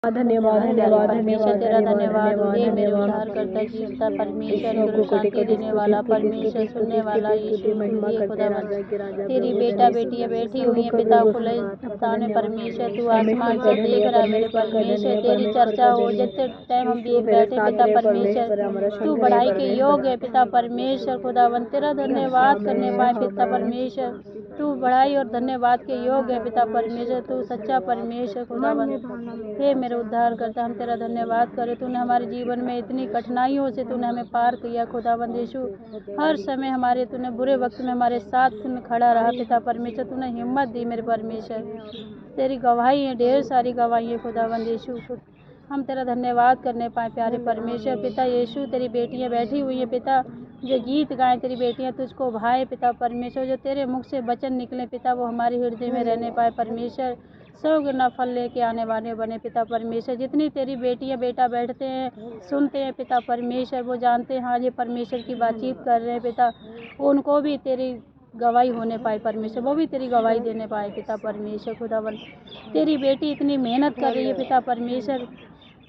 धन्यवाद धन्यवाद परमेश्वर तेरा धन्यवाद हे मेरे उद्धार करता जीवता परमेश्वर गुरु शांति देने वाला परमेश्वर सुनने वाला यीशु हे खुदावन तेरी बेटा बेटियां बैठी हुई हैं पिता खुले स्थान में परमेश्वर तू आसमान से देख रहा है मेरे परमेश्वर तेरी चर्चा हो जितने टाइम हम देख बैठे पिता परमेश्वर तू बढ़ाई के योग्य है पिता परमेश्वर खुदावन तेरा धन्यवाद करने पाए पिता परमेश्वर तू बढ़ाई और धन्यवाद के योग्य है पिता परमेश्वर तू सच्चा परमेश्वर खुदावन हे मेरे उद्धार करता हम तेरा धन्यवाद करें तूने हमारे जीवन में इतनी कठिनाइयों से तूने हमें पार किया खुदावंद यीशु हर समय हमारे तूने बुरे वक्त में हमारे साथ में खड़ा रहा पिता परमेश्वर तूने हिम्मत दी मेरे परमेश्वर तेरी गवाही है ढेर सारी गवाही है खुदावंद यीशु हम तेरा धन्यवाद करने पाए प्यारे परमेश्वर पिता यीशु तेरी बेटियां बैठी हुई हैं पिता जो गीत गाएं तेरी बेटियां तुझको भाए पिता परमेश्वर जो तेरे मुख से वचन निकले पिता वो हमारे हृदय में रहने पाए परमेश्वर सौ गुना फल लेके आने वाले बने पिता परमेश्वर जितनी तेरी बेटियां बेटा बैठते हैं सुनते हैं पिता परमेश्वर वो जानते हैं हाँ ये परमेश्वर की बातचीत कर रहे हैं पिता उनको भी तेरी गवाही होने पाए परमेश्वर वो भी तेरी गवाही देने पाए पिता परमेश्वर खुदावन तेरी बेटी इतनी मेहनत कर रही है पिता परमेश्वर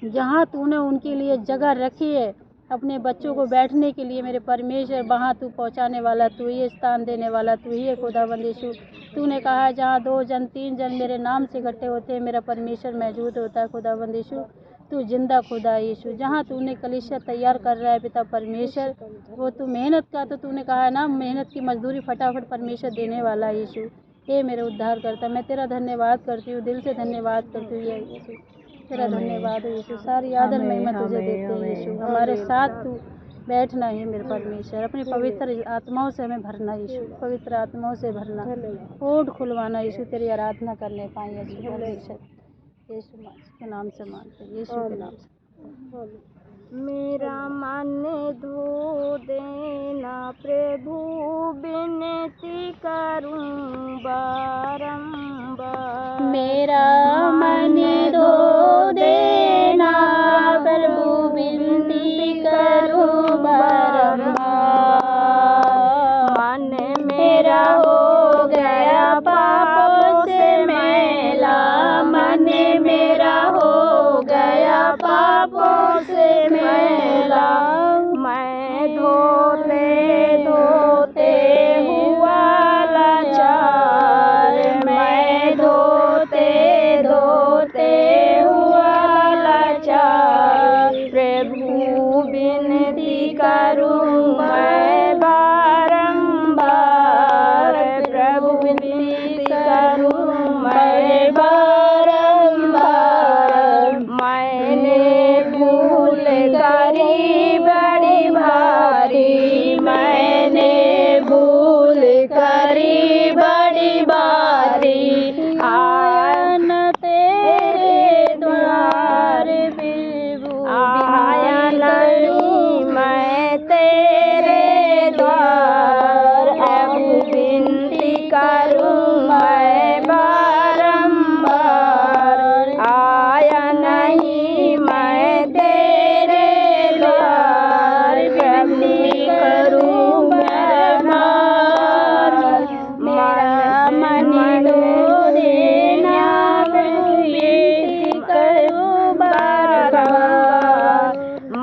जहाँ तूने उनके लिए जगह रखी है अपने बच्चों को बैठने के लिए मेरे परमेश्वर वहाँ तू पहुँचाने वाला तू ही स्थान देने वाला तू ही है खुदावंद यीशु तूने कहा है जहाँ 2 जन 3 जन मेरे नाम से इकट्ठे होते हैं मेरा परमेश्वर मौजूद होता है खुदावंद यीशु तू जिंदा खुदा यीशु जहाँ तूने कलीसिया तैयार कर रहा है पिता परमेश्वर वो तू मेहनत का तो तूने कहा है ना मेहनत की मजदूरी फटाफट परमेश्वर देने वाला है यीशु हे मेरे उद्धार करता मैं तेरा धन्यवाद करती हूँ दिल से धन्यवाद करती हूँ यीशु तेरा धन्यवाद है यीशु सारी आदर महिमा तुझे देते हैं यीशु हमारे साथ तू बैठना है मेरे परमेश्वर अपनी पवित्र आत्माओं से हमें भरना यीशु पवित्र आत्माओं से भरना ओट खुलवाना यीशु तेरी आराधना करने पाए यीशु परमेश्वर यीशु के नाम से मांगते यीशु के नाम से मेरा मन धो देना प्रभु विनती करूं बारंबार मेरा मन धो देना प्रभु विनती करूं बारंबार मन मेरा हो गया पाप से मैला मन मेरा हो गया पापों से मैला मैं धोते धोते हुआ लाचार मैं धोते धोते हुआ लाचार प्रभु विनती करूं मैं बारंबार प्रभु विनती करूं मैं बारंबार मैंने भूल करी बड़ी भारी मैंने भूल करी बड़ी भारी आया न तेरे द्वार प्रभु आया नहीं मैं तेरे द्वार अब विनती करूं मैं बारंबार आया नहीं मैं तेरे द्वार विनती करूं बारंबार मेरा मन धो देना विनती करूं बारंबार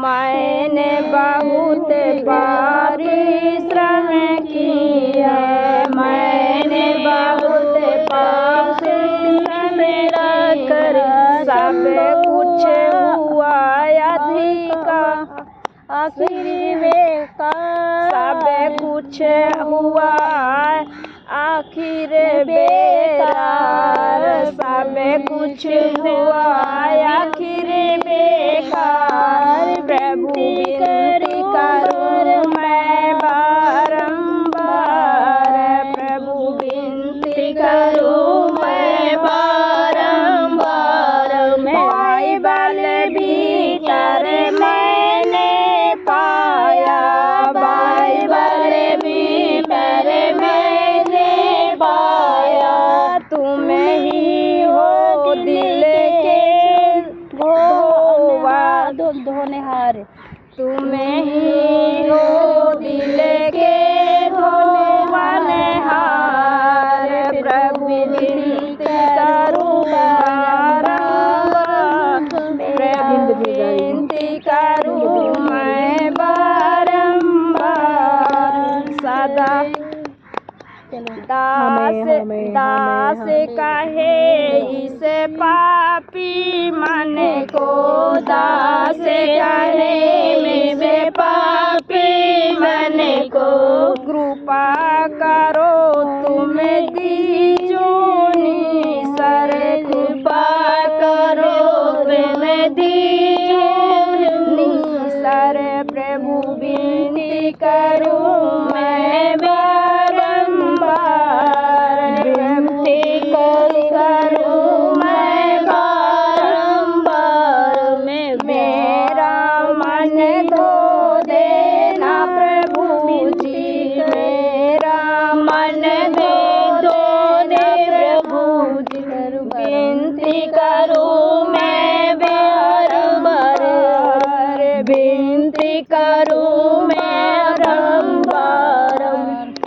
मैंने बहुत परिश्रम किया मैंने बहुत परिश्रम कर सब कुछ हुआ अधिकार आखिरी बेकार सब कुछ हुआ आखिर बेकार सब कुछ हुआ आखिर बेकार प्रभु विनती करूं मैं बारंबार प्रभु विनती करूं मैं बारंबार बाइबल भीतर मैंने पाया बाइबल भीतर मैंने पाया तुम ही हो दिल के धोनेहार तुम ही हो दिल के धोवनहार प्रभु विनती करूं बारंबार दास कहे इस पापी मन को, दास कहे में पापी मन को, कृपा करो तुम दीजोनी सर, कृपा करो तुम दीजोनी सर, प्रभु विनती करूं मैं बारंबार, विनती करूं मैं बारंबार, मेरा मन धो देना प्रभु जी, मेरा मन धो दे प्रभु जी, विनती करूं मैं बारंबार, विनती करूं मैं बारंबार,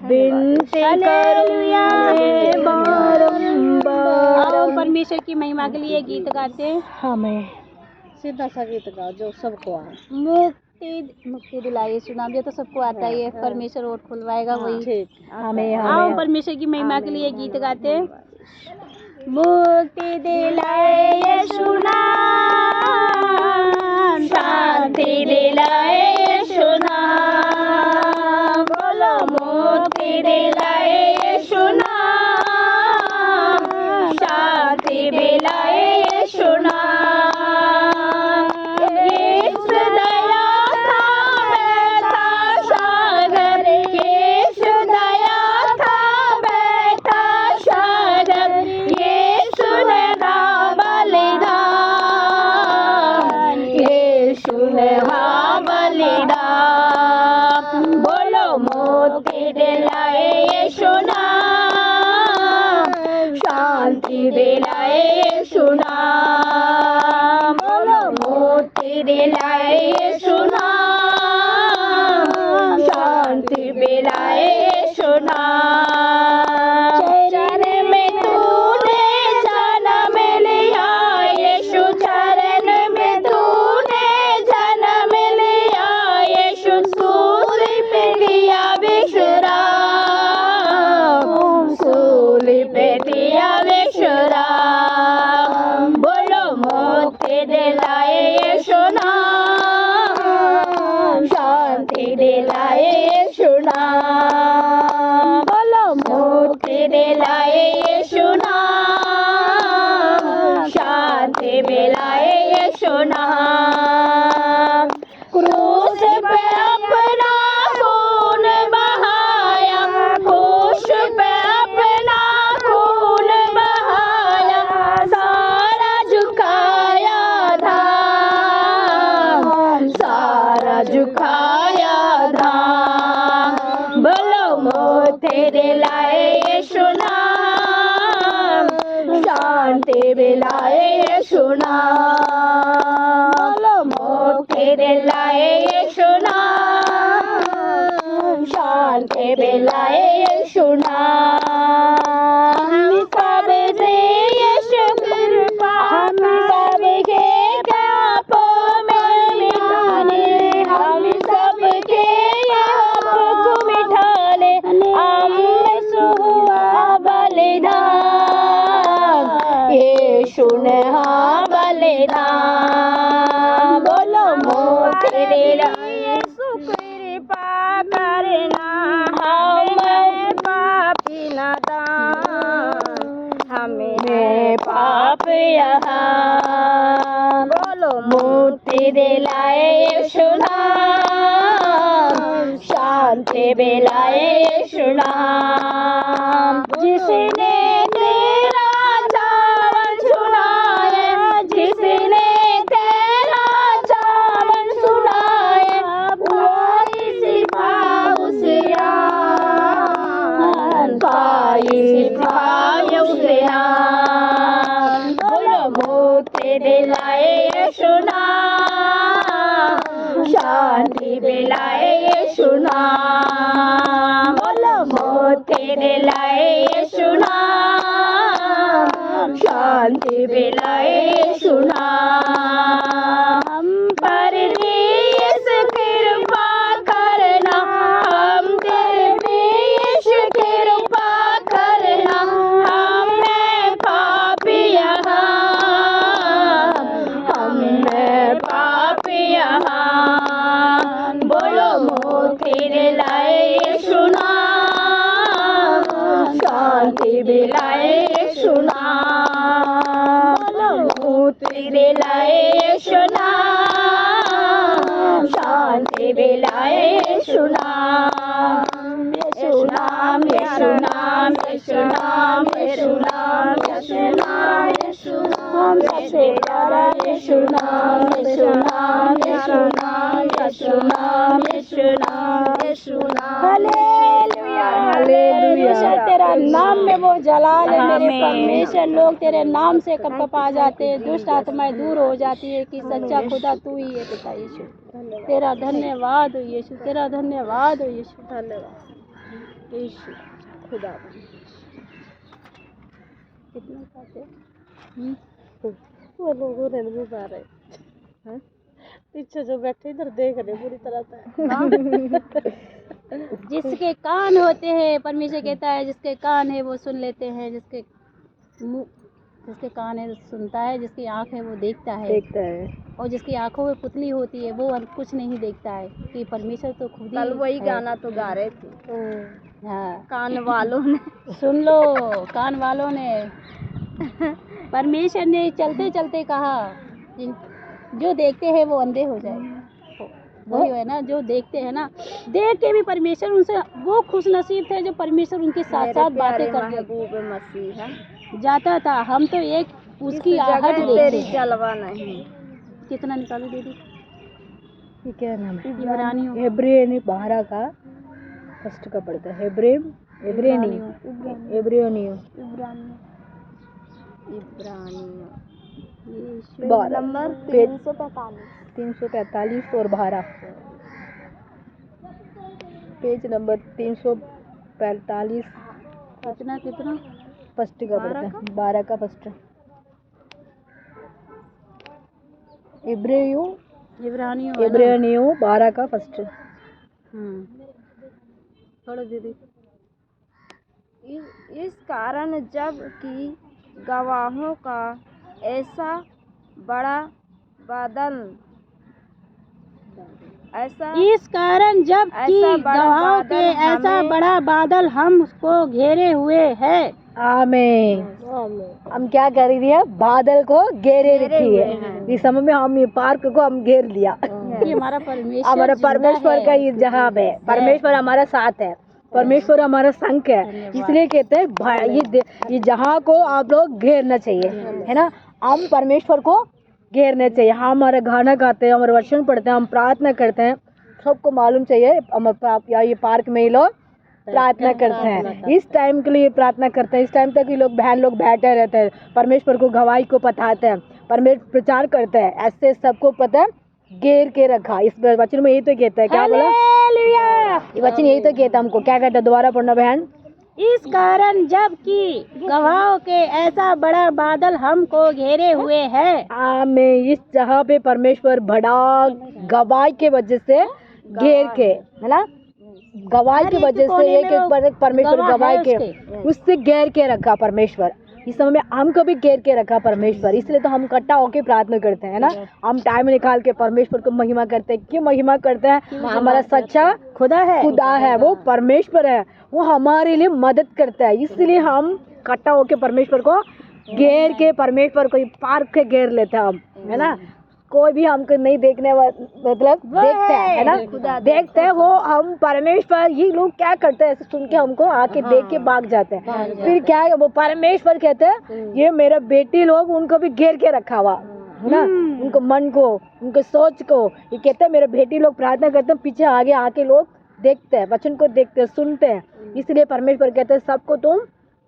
विनती करूं मैं बारंबार। आओ परमेश्वर की महिमा के लिए गीत गाते हैं। हमें सीधा सा गीत गाओ जो सबको आए। मुक्ति दिलाइए सुनाम, ये तो सबको आता ही है, परमेश्वर और खुलवाएगा वही। हमें आओ परमेश्वर की महिमा के लिए गीत गाते हैं। मुक्ति दिलाए यीशु नाम, शांति दिलाए यीशु नाम, बोलो मुक्ति दिलाए यीशु नाम, शांति दिलाए यीशु नाम, यीशु दया था बैठा सागर, यीशु दया था बैठा सागर, यीशु ने दा बलिदान, यीशु ने बलिदान, बोलो मुक्ति दिलाए यीशु नाम, शांति दिलाए यीशु नाम, बोलो मुक्ति दिलाए यीशु नाम, शांति दिलाए यीशु नाम, चरण में तूने जन्म लिया यीशु, चरण में तूने जन्म लिया यीशु, सूली पे दिया विश्राम, सूली पे दिया विश्राम, बोलो मुक्ति दिलाए यीशु नाम, शांति दिलाए यीशु नाम, बोलो मुक्ति दिलाए यीशु नाम, शांति दिलाए यीशु नाम, क्रूस पे अपना खून बहाया, क्रूस पे अपना खून बहाया, सारा झुकाया धाम, सारा झुकाया धाम, बोलो मुक्ति दिलाए यीशु नाम, शांति दिलाए यीशु नाम, बोलो मुक्ति दिलाए यीशु नाम, शांति दिलाए यीशु नाम, हम सब से यीशु कृपा, हम सब के पापों में मिटाने, हम सब के पापों को मिटा ले, यीशु हुआ बलिदान, यीशु ने हाँ बलिदान, बोलो मुक्ति दिलाए यीशु कृपा करना, हमें पापी नादान, हमें पाप यहाँ, बोलो मुक्ति दिलाए यीशु नाम, शांति दिलाए यीशु नाम, जिसने तेरा चावन सुनाए, जिसने तेरा चावन सुनाए, वही सिपाही उसे आन, पाई सिपाही उसे आन, बोलो मुक्ति दिलाए यीशु नाम, शांति दिलाए यीशु नाम, बोलो मुक्ति दिलाए यीशु नाम, शांति दिलाए यीशु नाम, हम पर यीशु कृपा करना, हम तेरे पे यीशु कृपा करना, मिलाए यीशु नाम, शांति मिलाए यीशु नाम, यीशु नाम, यीशु नाम, यीशु नाम, यीशु नाम, यीशु नाम, यीशु नाम, सबसे प्यारा यीशु नाम, यीशु नाम, यीशु नाम, यीशु नाम, यीशु नाम, यीशु नाम। Hallelujah, hallelujah. तेरा नाम में वो जलाल है मेरे परमेश्वर। लोग तेरे नाम से कपा जाते हैं, दुष्ट आत्माएं दूर हो जाती है कि सच्चा खुदा तू ही है पिता यीशु। तेरा धन्यवाद हो यीशु, तेरा धन्यवाद हो यीशु, धन्यवाद यीशु खुदा। कितना खाते वो लोगों ने नहीं पा रहे पीछे जो बैठे इधर देख रहे पूरी तरह से। जिसके कान होते हैं, परमेश्वर कहता है जिसके कान है वो सुन लेते हैं, जिसके कान है वो सुनता है, जिसकी आँख है वो देखता है, और जिसकी आंखों में पुतली होती है वो कुछ नहीं देखता है कि परमेश्वर तो खुद ही। कल वही गाना तो गा रहे थे। हाँ, कान वालों ने सुन लो, कान वालों ने। परमेश्वर ने चलते चलते कहा जो देखते हैं वो अंधे हो जाए। वही है ना, जो देखते हैं ना, देख के भी परमेश्वर उनसे वो खुश नसीब थे जो परमेश्वर उनके साथ साथ बातें करते मसीहा जाता था। हम तो एक उसकी आहट देखते हैं। जलवा नहीं। कितना निकालो दीदी? ये क्या नाम है? इब्रानियों, हेब्रेनी 12 का फर्स्ट का पढ़ता है। इब्रानियों 12 नंबर 345 और 12 पेज नंबर 345। कितना फर्स्ट का पढ़ता है, 12 का फर्स्ट। इब्रानियों 12 का फर्स्ट। थोड़ा दीदी। इस कारण जब कि गवाहों का ऐसा बड़ा बादल ऐसा बड़ा बादल हम उसको घेरे हुए है। आमीन। हम क्या कर रही है? बादल को घेरे रखी है। इस समय में हम ये पार्क को हम घेर लिया। ये हमारा परमेश्वर का ये जहां है। परमेश्वर हमारा साथ है, परमेश्वर हमारा संग है। इसलिए कहते हैं ये जहां को आप लोग घेरना चाहिए, है ना। हम परमेश्वर को घेरने चाहिए। हम हमारा गाना गाते हैं, हमारे वचन पढ़ते हैं, हम प्रार्थना करते हैं। सबको मालूम चाहिए हम ये पार्क में ही लोग प्रार्थना करते हैं। इस टाइम के लिए प्रार्थना करते हैं। इस टाइम तक ये लोग बहन लोग बैठे रहते हैं, परमेश्वर को गवाही को बताते हैं, परमेश्वर प्रचार करते हैं। ऐसे सबको पता है घेर के रखा। इस वचन में यही तो कहता है। क्या बोला? ये वचन यही तो कहता है हमको। क्या कहता है? दोबारा पढ़ना बहन। इस कारण जब कि गवाहों के ऐसा बड़ा बादल हमको घेरे हुए है। आमीन। इस जगह पे परमेश्वर बड़ा गवाही के वजह से घेर के, है ना, गवाही की वजह से एक परमेश्वर गवाही के उससे घेर के रखा परमेश्वर। इस समय में हमको भी घेर के रखा परमेश्वर। इसलिए तो हम इकट्ठा होके प्रार्थना करते हैं ना। हम टाइम निकाल के परमेश्वर को महिमा करते हैं। क्यों महिमा करते हैं? हमारा सच्चा खुदा है, वो परमेश्वर है, वो हमारे लिए मदद करता है। इसलिए हम इकट्ठा होके परमेश्वर को घेर के, परमेश्वर को पार्क के घेर लेते हैं हम, है ना। कोई भी हमको नहीं देखने मतलब देखते है ना, देखते हैं वो हम परमेश्वर। ये लोग क्या करते हैं? ऐसे सुन के हमको आके देख के भाग जाते हैं। फिर क्या है? वो परमेश्वर कहते हैं ये मेरा बेटी लोग उनको भी घेर के रखा हुआ है ना, उनको मन को, उनको सोच को। ये कहते हैं मेरे बेटी लोग प्रार्थना करते हैं, पीछे आगे आके लोग देखते हैं, वचन को देखते हैं, सुनते हैं। इसलिए परमेश्वर कहते हैं सबको तुम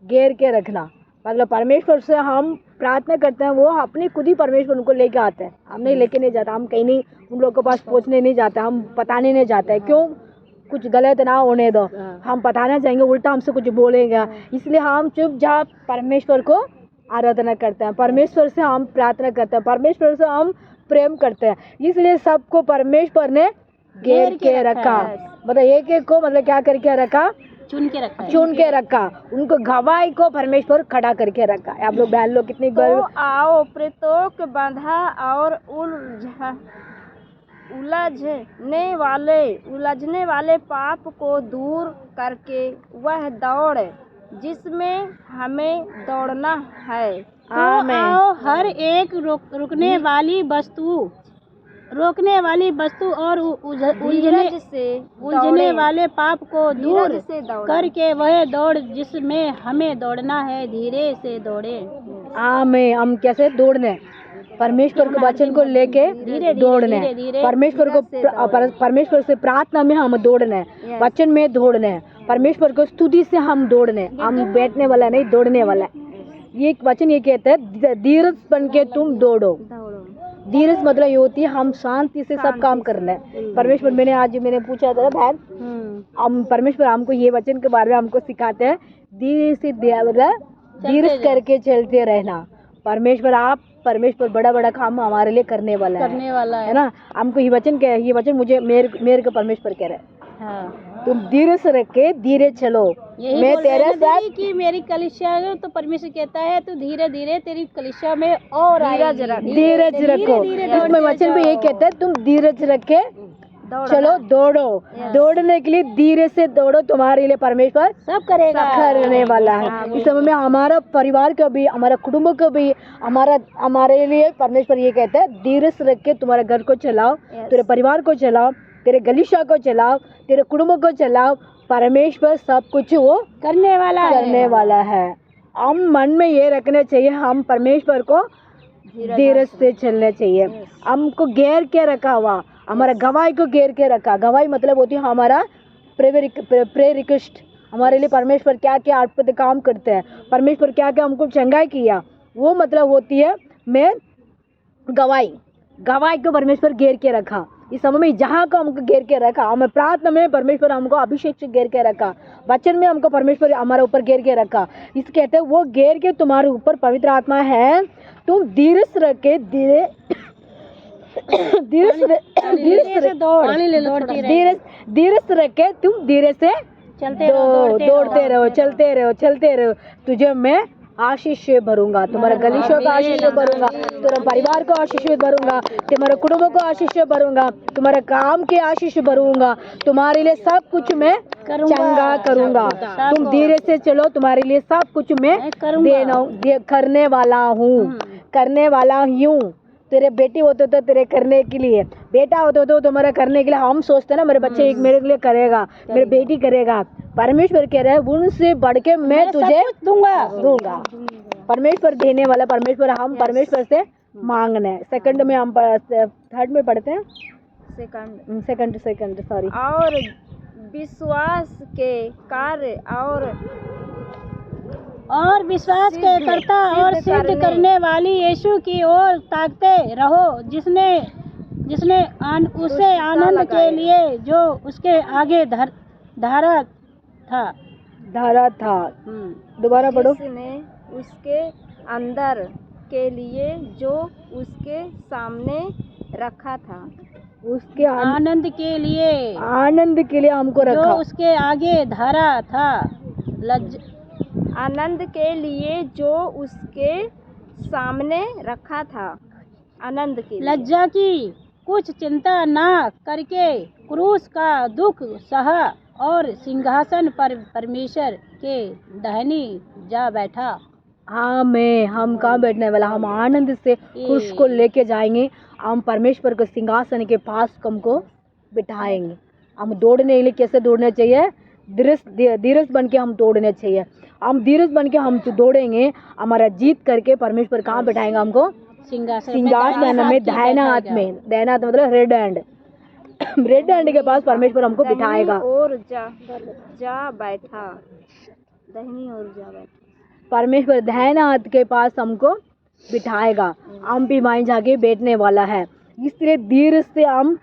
घेर के रखना। मतलब परमेश्वर से हम प्रार्थना करते हैं, वो अपने खुद ही परमेश्वर उनको लेके आते हैं। हम नहीं लेके नहीं जाता, हम कहीं नहीं उन लोगों के पास पहुंचने नहीं जाते, हम बताने नहीं जाते। क्यों? कुछ गलत ना होने दो। हम बताना चाहेंगे उल्टा हमसे कुछ बोलेगा। इसलिए हम चुपचाप परमेश्वर को आराधना करते हैं, परमेश्वर से हम प्रार्थना करते हैं, परमेश्वर से हम प्रेम करते हैं। इसलिए सबको परमेश्वर ने घेर के रखा। मतलब एक एक को मतलब क्या करके रखा? चुन के रखा। उनको गवाही को परमेश्वर खड़ा करके रखा। आप लोग बहन लोग कितनी गर्व। तो आओ प्रेतों के बंधा और उलझने वाले पाप को दूर करके वह दौड़ जिसमें हमें दौड़ना है। आमेन। आओ हर एक रोकने वाली वस्तु और उलझने वाले पाप को दूर करके वह दौड़ जिसमें हमें दौड़ना है, धीरे से दौड़े। आमेन। हम कैसे दौड़ने? परमेश्वर के वचन को लेके दौड़ने, परमेश्वर से प्रार्थना में हम दौड़ने, वचन में दौड़ने, परमेश्वर को स्तुति से हम दौड़ने। हम बैठने वाला नहीं, दौड़ने वाला। ये वचन ये कहता है धीरज बन के तुम दौड़ो। धीरज मतलब ये होती है हम शांति से सब काम करना है। परमेश्वर मैंने पूछा था बहन, हम परमेश्वर हमको ये वचन के बारे में हमको सिखाते हैं धीरे से धीरज करके चलते रहना। परमेश्वर बड़ा बड़ा काम हमारे लिए करने वाला है ना। हमको ये वचन मुझे मेरे को परमेश्वर कह रहा है। हाँ। तुम धीरज रख के धीरे चलो, मैं तेरे साथ कि मेरी कलीसिया तो परमेश्वर कहता है तू धीरे धीरे तेरी कलीसिया में और धीरज रखो। इसमें वचन भी ये कहता है तुम धीरज रख के चलो, दौड़ो। दौड़ने के लिए धीरे से दौड़ो, तुम्हारे लिए परमेश्वर सब करेगा, करने वाला है। इस समय में हमारा परिवार को भी, हमारा कुटुंब को भी, हमारे लिए परमेश्वर ये कहता है धीरज रख के तुम्हारे घर को चलाओ, तेरे परिवार को चलाओ, तेरे गलीशा को चलाओ, तेरे कुटुंब को चलाओ। परमेश्वर सब कुछ वो करने वाला है। हम मन में ये रखना चाहिए हम परमेश्वर को धीरज से चलना चाहिए। हमको घेर के रखा हुआ, हमारा गवाही को घेर के रखा। गवाही मतलब होती है हमारा प्रेयर रिक्वेस्ट, हमारे लिए परमेश्वर क्या क्या अद्भुत काम करते हैं, परमेश्वर क्या क्या हमको चंगाई किया, वो मतलब होती है मैं गवाही को परमेश्वर घेर के रखा। इस समय में जहाँ को हमको घेर के रखा, हमें प्रार्थना में परमेश्वर हमको अभिषेक से घेर के रखा, वचन में हमको परमेश्वर हमारे ऊपर घेर के रखा। इस कहते हैं वो घेर के तुम्हारे ऊपर पवित्र आत्मा है, तुम धीरज रख के धीरे रख के तुम धीरे से चलते रहो। तुझे मैं आशीष भरूंगा, तुम्हारे गलीशों का आशीष भरूंगा, तुम्हारे परिवार को आशीष भरूंगा, तुम्हारे कुटुंब को आशीष भरूंगा, तुम्हारे काम के आशीष भरूंगा, तुम्हारे लिए सब कुछ मैं चंगा करूंगा। तुम धीरे से चलो, तुम्हारे लिए सब कुछ मैं करने वाला हूँ। तेरे बेटी होते तो तेरे करने के लिए, बेटा होते तो तुम्हारा करने के लिए। हम सोचते ना मेरे बच्चे एक मेरे लिए करेगा, मेरे बेटी करेगा। परमेश्वर कह रहा है उनसे बढ़ के मैं तुझे दूंगा। परमेश्वर देने वाला, परमेश्वर हम परमेश्वर से मांगना है। सेकंड में हम थर्ड में पढ़ते हैं, सेकंड सॉरी। और विश्वास के कार्य और विश्वास के कर्ता और सिद्ध करने वाली यीशु की ओर ताकते रहो, जिसने उसे आनंद के लिए जो उसके आगे धारा था। दोबारा पढ़ो। जिसने उसके अंदर के लिए जो उसके सामने रखा था, उसके आनंद के लिए हमको रखा, जो उसके आगे धारा था। आनंद के लिए जो उसके सामने रखा था, आनंद की लज्जा की कुछ चिंता ना करके क्रूस का दुख सहा और सिंहासन पर परमेश्वर के दाहिनी जा बैठा। हम कहाँ बैठने वाला? हम आनंद से क्रूस को लेके जाएंगे, हम परमेश्वर को सिंहासन के पास हमको बिठाएंगे। हम दौड़ने के लिए कैसे दौड़ना चाहिए? धीरज बन के हम दौड़ने चाहिए। हम धीरज बन के हम दौड़ेंगे, हमारा जीत करके परमेश्वर कहाँ बैठाएंगे हमको? सिंहासन में, दाहिना हाथ में। दाहिना हाथ मतलब रेड हैंड के पास परमेश्वर हमको बिठाएगा। और जा बैठा, दाहिनी ओर जा बैठा। परमेश्वर दाहिना हाथ के पास हमको बिठाएगा, हम भी वहीं जाके बैठने वाला है। इसलिए धीरज से हम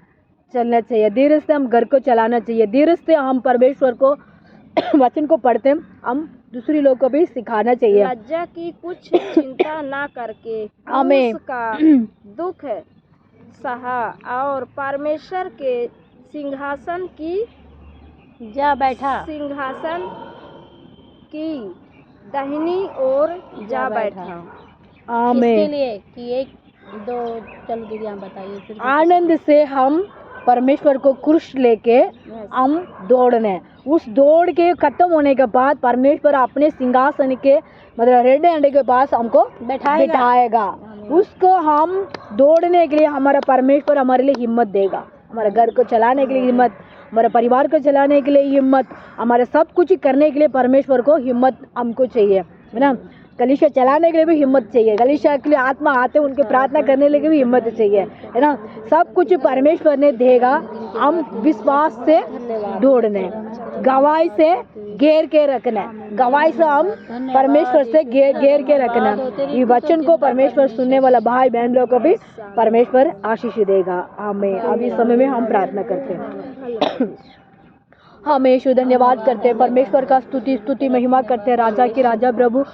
चलना चाहिए, धीरज से हम घर को चलाना चाहिए, धीरज से हम परमेश्वर को वचन को पढ़ते हैं, हम दूसरी लोग को भी सिखाना चाहिए। लज्जा की कुछ चिंता ना करके हमें उसका दुख सहा और परमेश्वर के सिंहासन की दाहिनी ओर जा बैठा। इसके लिए कि एक दो चलो दीदी आप बताइए। आनंद से हम परमेश्वर को क्रूस लेके हम दौड़ने, उस दौड़ के खत्म होने के बाद परमेश्वर अपने सिंहासन के मतलब रेड हैंड के पास हमको बिठाएगा। उसको हम दौड़ने के लिए हमारा परमेश्वर हमारे लिए हिम्मत देगा, हमारे घर को चलाने के लिए हिम्मत, हमारे परिवार को चलाने के लिए हिम्मत, हमारे सब कुछ करने के लिए परमेश्वर को हिम्मत हमको चाहिए, है ना। कलीसिया चलाने के लिए भी हिम्मत चाहिए, कलीसिया के लिए आत्मा आते उनके प्रार्थना करने के लिए भी हिम्मत चाहिए, है ना। सब कुछ परमेश्वर ने देगा, हम विश्वास से दौड़ने, गवाही से घेर के रखना, गवाही से हम परमेश्वर से घेर के रखना। ये वचन को परमेश्वर सुनने वाला भाई बहन लोग को भी परमेश्वर आशीष देगा। आमीन। अब इस समय में हम प्रार्थना करते हैं। हम यीशु धन्यवाद करते हैं, परमेश्वर का स्तुति महिमा करते हैं, राजा की राजा प्रभु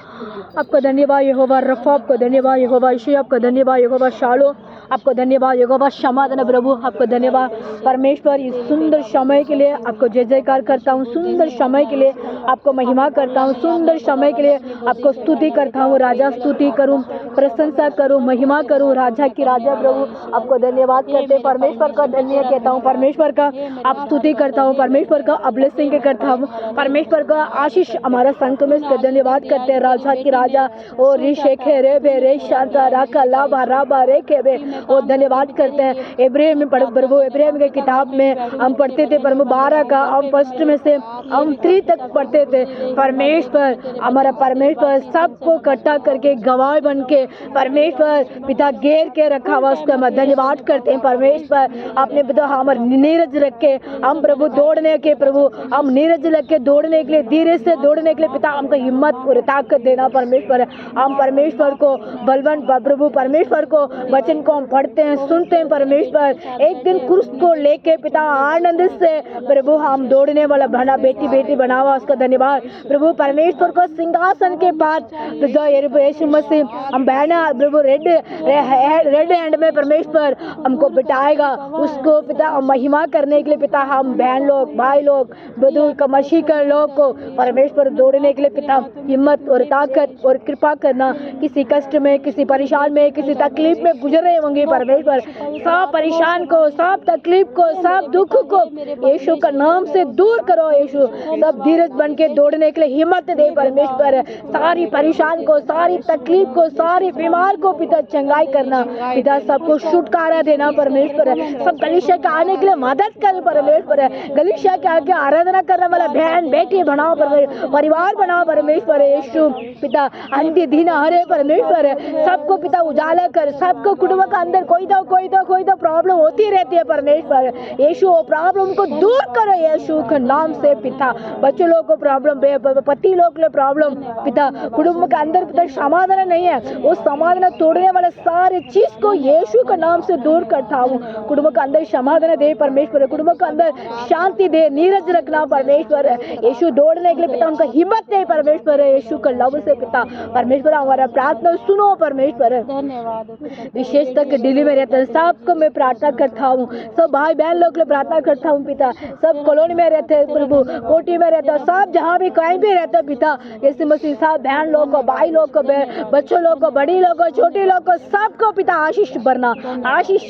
आपका धन्यवाद यहोवा रफ़ा, आपको धन्यवाद यहोवा यीशु, आपको धन्यवाद यहोवा शालो, आपको धन्यवाद यहोवा क्षमादान प्रभु, आपको धन्यवाद परमेश्वर इस सुंदर समय के लिए आपको जय जयकार करता हूँ, सुंदर समय के लिए आपको महिमा करता हूँ, सुंदर समय के लिए आपको स्तुति करता हूँ। राजा स्तुति करूँ, प्रशंसा करूँ, महिमा करूँ, राजा की राजा प्रभु आपको धन्यवाद करते हैं, परमेश्वर का धन्य कहता हूँ, परमेश्वर का आप स्तुति करता हूँ, परमेश्वर का ब्लेसिंग करता हूँ, परमेश्वर का आशीष हमारा संत में इसका धन्यवाद करते हैं। राजा की राजा ओ रिशेखे रे बे रे शांता राका लाबा राबा रे के बे ओ धन्यवाद करते हैं। इब्राहिम में प्रभु इब्राहिम के किताब में हम पढ़ते थे प्रभु 12 का हम फर्स्ट में से हम 3 तक पढ़ते थे। परमेश्वर हमारा परमेश्वर सबको इकट्ठा करके गवाह बन के परमेश्वर पिता घेर के रखा हुआ, उसका हम धन्यवाद करते हैं। परमेश्वर आपने पिता हमारे नीरज रख के हम प्रभु दौड़ने के प्रभु हम नीरज रख के दौड़ने के लिए धीरे से दौड़ने के लिए पिता हमको हिम्मत और ताकत देना। परमेश्वर हम परमेश्वर को बलवान प्रभु परमेश्वर को वचन को हम पढ़ते हैं सुनते हैं। परमेश्वर एक दिन क्रूस को लेके पिता आनंद से प्रभु हम दौड़ने वाला बना बेटी बेटी बना हुआ, उसका धन्यवाद प्रभु। परमेश्वर को सिंहासन के बाद यीशु मसीह हम बहना प्रभु रेड हैंड में परमेश्वर हमको बिठाएगा, उसको पिता महिमा करने के लिए पिता हम बहन लोग भाई लोग बधु कमर्शी कर लोग को परमेश्वर दौड़ने के लिए पिता हिम्मत और ताकत और कृपा करना। किसी कष्ट में किसी परेशान में किसी तकलीफ में गुजर रहे होंगे परमेश्वर सब परेशान को सब तकलीफ को सब दुख को यीशु का नाम से दूर करो। यीशु सब धीरज बन के दौड़ने के लिए हिम्मत दे परमेश्वर। सारी परेशान को सारी तकलीफ को सारी बीमार को पिता चंगाई करना पिता, सबको छुटकारा देना परमेश्वर। सब गलीशिया के आने के लिए मदद कर परमेश्वर। गलीशिया के आगे आराधना करने वाला बहन बेटी बनाओ परिवार बनाओ परमेश्वर। यीशु पिता अंत्य दिन हरे परमेश्वर सबको पिता उजाला कर, सबको कुटुंब का अंदर कोई तो प्रॉब्लम होती रहती है परमेश्वर। यीशु वो प्रॉब्लम को दूर करो यीशु के नाम से पिता। बच्चों लोग को प्रॉब्लम पति लोग के प्रॉब्लम पिता कुटुंब के अंदर पिता समाधान नहीं है, वो समाधान तोड़ने वाले सारे चीज को यीशु के नाम से दूर करता हूँ। कुटुंब के अंदर समाधान दे परमेश्वर, कुटुंब के अंदर शांति दे, नीरज रखना परमेश्वर। यीशु दौड़ने के लिए पिता उनका हिम्मत दे परमेश्वर। यीशु का लव से पिता परमेश्वर हमारा प्रार्थना सुनो परमेश्वर। धन्यवाद। विशेष तक दिल्ली में रहते हैं सबको मैं प्रार्थना करता हूँ, सब भाई बहन लोग के लिए प्रार्थना करता हूँ पिता। सब कॉलोनी में रहते हैं प्रभु, कोटी में रहते हैं, सब जहाँ भी कहीं भी रहते हैं पिता। यीशु मसीह सब बहन लोग को भाई लोग को बच्चों लोग को बड़ी लोग को छोटे लोग को सबको पिता आशीष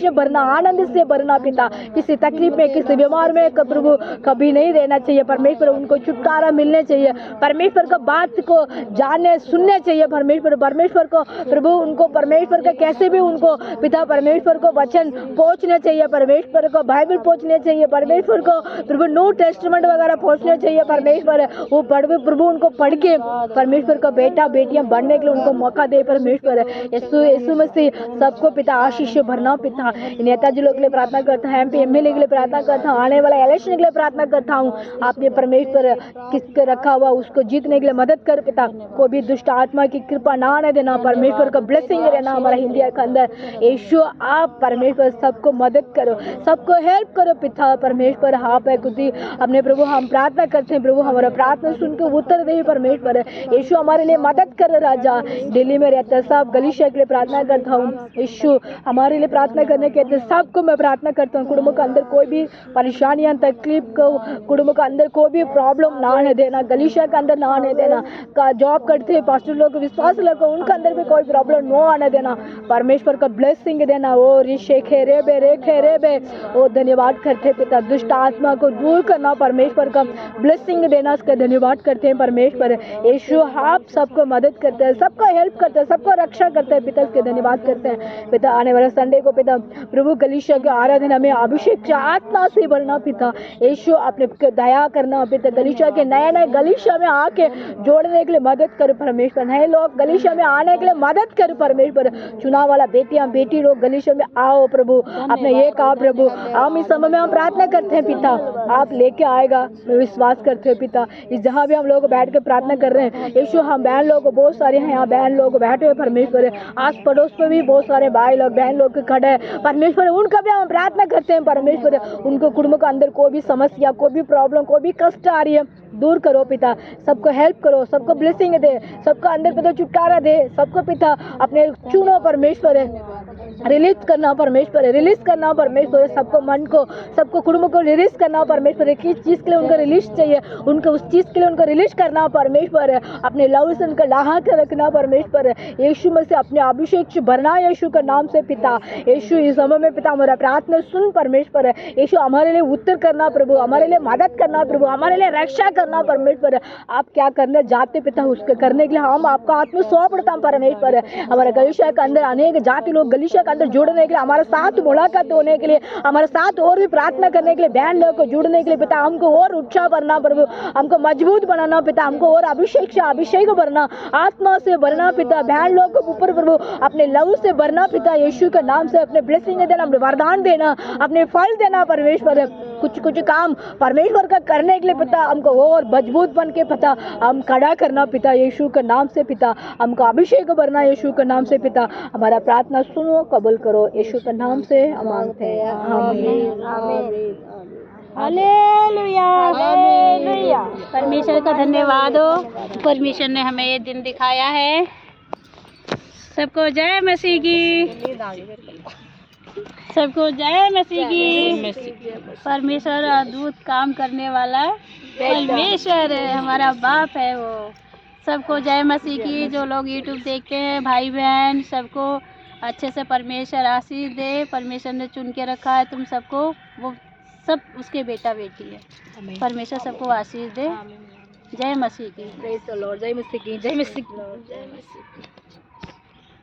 भरना आनंद से भरना पिता। किसी तकलीफ में किसी बीमार में प्रभु कभी नहीं रहना चाहिए परमेश्वर। उनको छुटकारा मिलने चाहिए परमेश्वर को, बात को जानने सुनने चाहिए परमेश्वर को प्रभु। उनको परमेश्वर का कैसे भी उनको पिता परमेश्वर को वचन पहुंचने चाहिए परमेश्वर को, बाइबल पहुंचने चाहिए परमेश्वर को प्रभु, न्यू टेस्टमेंट वगैरह पहुंचने चाहिए परमेश्वर। वो प्रभु उनको पढ़ के परमेश्वर का बेटा बेटियां बनने के लिए उनको मौका दे परमेश्वर। यीशु मसीह सबको पिता आशीष भरना पिता। नेताजी लोग के लिए प्रार्थना करता है, MP MLA के लिए प्रार्थना करता हूँ, आने वाला इलेक्शन के लिए प्रार्थना करता हूँ। आपने परमेश्वर किसके रखा हुआ उसको जीतने के लिए मदद कर पिता। कोई भी दुष्ट आत्मा की कृपा ना आने देना परमेश्वर का ब्लेसिंग रहना हमारा इंडिया के अंदर। यीशु आप परमेश्वर सबको मदद करो, सबको हेल्प करो पिता परमेश्वर। आप है खुद ही अपने प्रभु हम प्रार्थना करते हैं प्रभु, हमारा प्रार्थना सुनकर उत्तर दे परमेश्वर। यीशु हमारे लिए मदद कर राजा। दिल्ली में रहता है सब गलीशिया के लिए प्रार्थना करता हूँ यीशु, हमारे लिए प्रार्थना करने के सबको मैं प्रार्थना करता हूँ। कुटुंब के अंदर कोई भी परेशानियां तकलीफ को कुटुंब के अंदर कोई भी प्रॉब्लम ना आने देना, गलीशिया के अंदर ना आने देना। का जॉब करते हैं पास्टर लोग, विश्वास लगो उनके अंदर भी कोई प्रॉब्लम ना आने देना। परमेश्वर का ब्लेसिंग देना। ओ ऋषे खेरे बे ओ धन्यवाद करते पिता, दुष्ट आत्मा को दूर करना, परमेश्वर का ब्लेसिंग देना, उसका धन्यवाद करते हैं परमेश्वर। यीशु आप सबको मदद करते हैं, सबको हेल्प करते हैं, सबको रक्षा करते हैं पिता, उसके धन्यवाद करते हैं पिता। आने वाले संडे को पिता प्रभु गलीशिया के आराधना में अभिषेक की आत्मा से भरना पिता। यीशु अपने दया करना पिता, गलीशिया के नए नए गलीशिया में आके जोड़ने के लिए मदद कर परमेश्वर। नए लोग गलीशिया में आने के लिए मदद कर परमेश्वर। चुनाव वाला बेटियां बेटी लोग गलीशिया में आओ प्रभु, अपने ये कहा प्रभु। हम इस समय में हम प्रार्थना करते हैं पिता, आप लेके आएगा, मैं विश्वास करते हैं पिता। इस जहाँ भी हम लोग बैठ के प्रार्थना कर रहे हैं यीशु, हम बहन लोग बहुत सारे हैं यहाँ, बहन लोग बैठे हुए परमेश्वर, आस पड़ोस में भी बहुत सारे भाई लोग बहन लोग खड़े हैं परमेश्वर, उनका भी हम प्रार्थना करते हैं परमेश्वर। उनको कुटुंब के अंदर कोई भी समस्या, कोई भी प्रॉब्लम, कोई भी कष्ट आ रही है, दूर करो पिता, सबको हेल्प करो, सबको ब्लेसिंग दे, सबको अंदर पिता छुटकारा दे, सबको पिता अपने चुनो परमेश्वर, रिलीज करना परमेश्वर, रिलीज करना परमेश्वर, सबको मन को, सबको कुटुंब को रिलीज करना परमेश्वर। किस चीज़ के लिए उनको रिलीज चाहिए, उनको उस चीज़ के लिए उनको रिलीज करना परमेश्वर। अपने लव से उनको लाहा कर रखना परमेश्वर। यीशु में से अपने अभिषेक से भरना यीशु के नाम से पिता। यीशु इस समय में पिता हमारा प्रार्थना सुन परमेश्वर। यीशु हमारे लिए उत्तर करना प्रभु, हमारे लिए मदद करना प्रभु, हमारे लिए रक्षा करना परमेश्वर। आप क्या करने जाते पिता, उसके करने के लिए हम आपका आत्मा सौंपता परमेश्वर। हमारे गलीशिया के अंदर अनेक जाति लोग गलीशिया के अंदर जुड़ने के लिए, हमारे साथ मुलाकात होने के लिए, हमारे साथ और भी प्रार्थना करने के लिए, बहन लोग को जुड़ने के लिए पिता, हमको और उत्साह भरना प्रभु, हमको मजबूत बनाना पिता, हमको और अभिषेक भरना, आत्मा से भरना पिता, बहन लोग को ऊपर प्रभु अपने लव से भरना पिता, यीशु के नाम से अपने ब्लेसिंग देना, अपने वरदान देना, अपने फल देना परमेश्वर। कुछ काम परमेश्वर का करने के लिए पिता हमको और मजबूत बन के पिता हम खड़ा करना पिता, यीशु के नाम से पिता, हमको अभिषेक भरना यीशु के नाम से पिता। हमारा प्रार्थना सुनो, कबूल करो, यीशु के नाम से हम मांगते हैं, आमीन आमीन हालेलुया हालेलुया। परमेश्वर का धन्यवाद हो, परमेश्वर ने हमें ये दिन दिखाया है। सबको जय मसीह की, सबको जय मसीह की। परमेश्वर अद्भुत काम करने वाला परमेश्वर हमारा बाप है वो। सबको जय मसीह की। जो लोग यूट्यूब देखते हैं भाई बहन, सबको अच्छे से परमेश्वर आशीष दे। परमेश्वर ने चुन के रखा है तुम सबको, वो सब उसके बेटा बेटी है। परमेश्वर सबको आशीष दे। जय मसीह की। जय मसीह की, जय मसीह की।